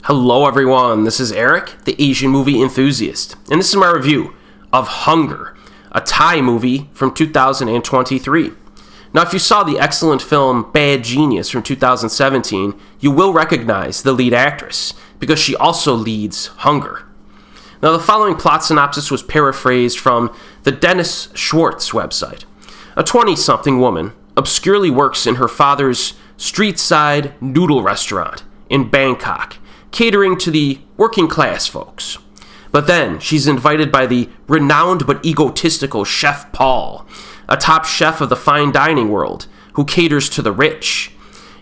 Hello everyone, this is Erik, the Asian movie enthusiast, and this is my review of Hunger, a Thai movie from 2023. Now, if you saw the excellent film Bad Genius from 2017, you will recognize the lead actress, because she also leads Hunger. Now, the following plot synopsis was paraphrased from the Dennis Schwartz website. A 20-something woman obscurely works in her father's street-side noodle restaurant in Bangkok, catering to the working class folks. But then she's invited by the renowned but egotistical Chef Paul, a top chef of the fine dining world who caters to the rich,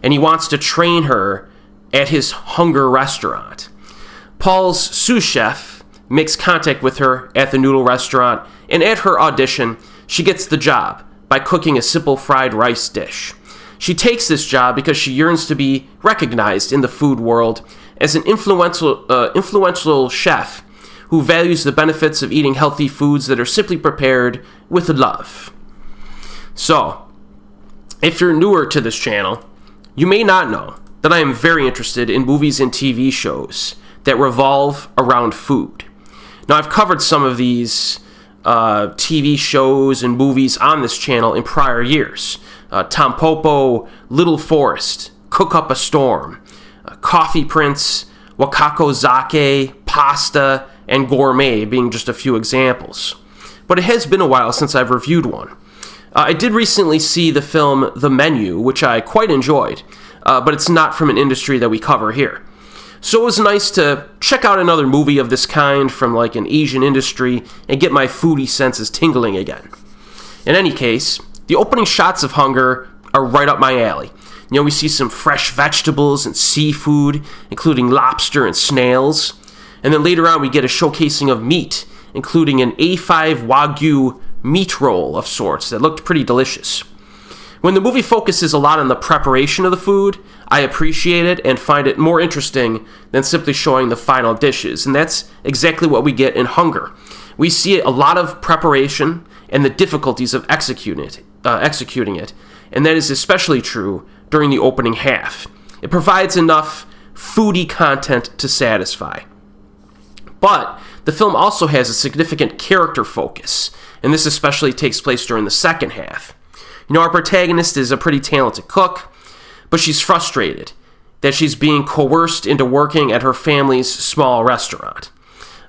and he wants to train her at his Hunger restaurant. Paul's sous chef makes contact with her at the noodle restaurant, and at her audition, she gets the job by cooking a simple fried rice dish. She takes this job because she yearns to be recognized in the food world as an influential chef who values the benefits of eating healthy foods that are simply prepared with love. So, if you're newer to this channel, you may not know that I am very interested in movies and TV shows that revolve around food. Now, I've covered some of these TV shows and movies on this channel in prior years. Tampopo, Little Forest, Cook Up a Storm, Coffee Prince, Wakako Sake, Pasta, and Gourmet being just a few examples. But it has been a while since I've reviewed one. I did recently see the film The Menu, which I quite enjoyed, but it's not from an industry that we cover here. So it was nice to check out another movie of this kind from like an Asian industry and get my foodie senses tingling again. In any case, the opening shots of Hunger are right up my alley. You know, we see some fresh vegetables and seafood, including lobster and snails. And then later on, we get a showcasing of meat, including an A5 Wagyu meat roll of sorts that looked pretty delicious. When the movie focuses a lot on the preparation of the food, I appreciate it and find it more interesting than simply showing the final dishes. And that's exactly what we get in Hunger. We see a lot of preparation and the difficulties of executing it, and that is especially true during the opening half. It provides enough foodie content to satisfy. But the film also has a significant character focus, and this especially takes place during the second half. You know, our protagonist is a pretty talented cook, but she's frustrated that she's being coerced into working at her family's small restaurant.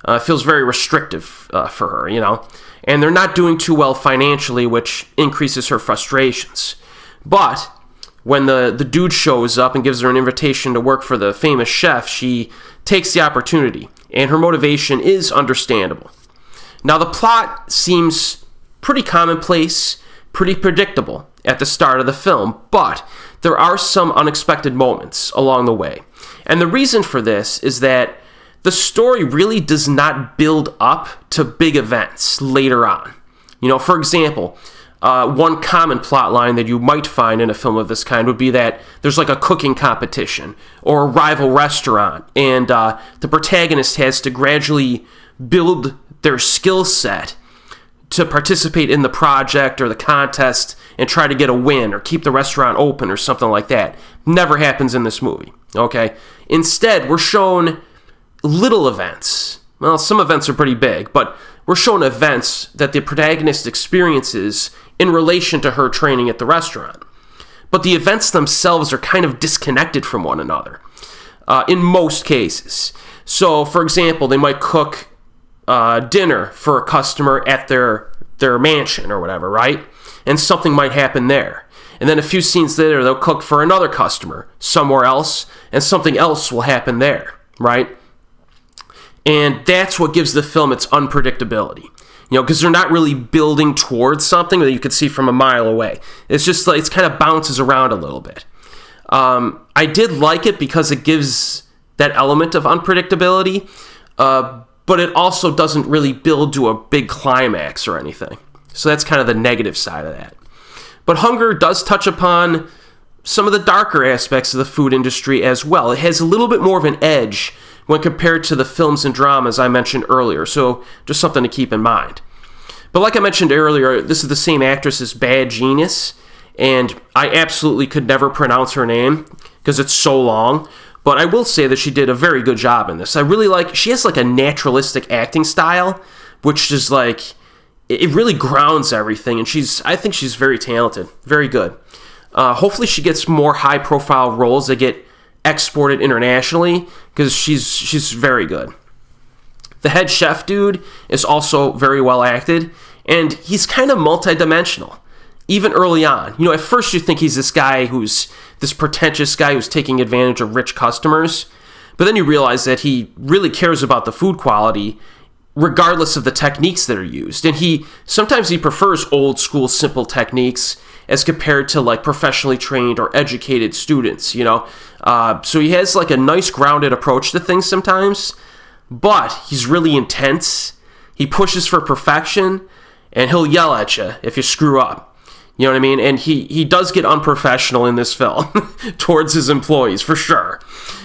It feels very restrictive for her, you know, and they're not doing too well financially, which increases her frustrations. But when the dude shows up and gives her an invitation to work for the famous chef, she takes the opportunity, and her motivation is understandable. Now, the plot seems pretty commonplace, pretty predictable at the start of the film, but there are some unexpected moments along the way. And the reason for this is that the story really does not build up to big events later on. You know, for example, one common plot line that you might find in a film of this kind would be that there's like a cooking competition or a rival restaurant, and the protagonist has to gradually build their skill set to participate in the project or the contest and try to get a win or keep the restaurant open or something like that. Never happens in this movie, okay? Instead, we're shown little events. Well, some events are pretty big, but we're shown events that the protagonist experiences in relation to her training at the restaurant. But the events themselves are kind of disconnected from one another in most cases. So, for example, they might cook dinner for a customer at their mansion or whatever, right? And something might happen there. And then a few scenes later, they'll cook for another customer somewhere else, and something else will happen there, right? And that's what gives the film its unpredictability. You know, because they're not really building towards something that you could see from a mile away. It's just like, it kind of bounces around a little bit. I did like it because it gives that element of unpredictability, but it also doesn't really build to a big climax or anything. So that's kind of the negative side of that. But Hunger does touch upon some of the darker aspects of the food industry as well. It has a little bit more of an edge when compared to the films and dramas I mentioned earlier, so just something to keep in mind. But like I mentioned earlier, this is the same actress as Bad Genius, and I absolutely could never pronounce her name because it's so long, But I will say that she did a very good job in this. I really like, she has like a naturalistic acting style, which is like, it really grounds everything, and I think she's very talented, very good. Hopefully she gets more high-profile roles that get exported internationally, because she's very good. The head chef dude is also very well acted, and he's kind of multi-dimensional, even early on. You know, at first you think he's this guy who's this pretentious guy who's taking advantage of rich customers, but then you realize that he really cares about the food quality, regardless of the techniques that are used. And sometimes he prefers old school simple techniques as compared to like professionally trained or educated students, you know. So he has like a nice grounded approach to things sometimes, but he's really intense. He pushes for perfection, and he'll yell at you if you screw up. You know what I mean? And he does get unprofessional in this film towards his employees, for sure.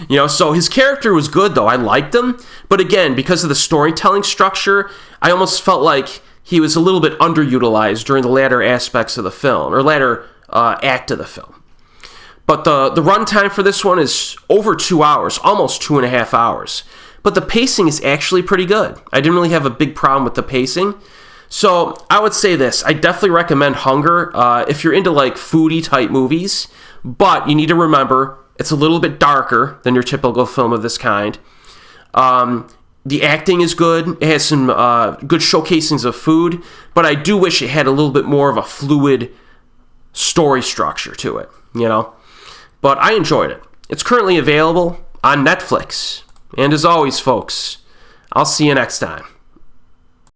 You know, so his character was good, though. I liked him. But again, because of the storytelling structure, I almost felt like he was a little bit underutilized during the latter aspects of the film, or latter act of the film. But the runtime for this one is over 2 hours, almost 2.5 hours. But the pacing is actually pretty good. I didn't really have a big problem with the pacing. So I would say this. I definitely recommend Hunger if you're into like foodie type movies. But you need to remember, it's a little bit darker than your typical film of this kind. The acting is good. It has some good showcasings of food. But I do wish it had a little bit more of a fluid story structure to it, you know. But I enjoyed it. It's currently available on Netflix. And as always, folks, I'll see you next time.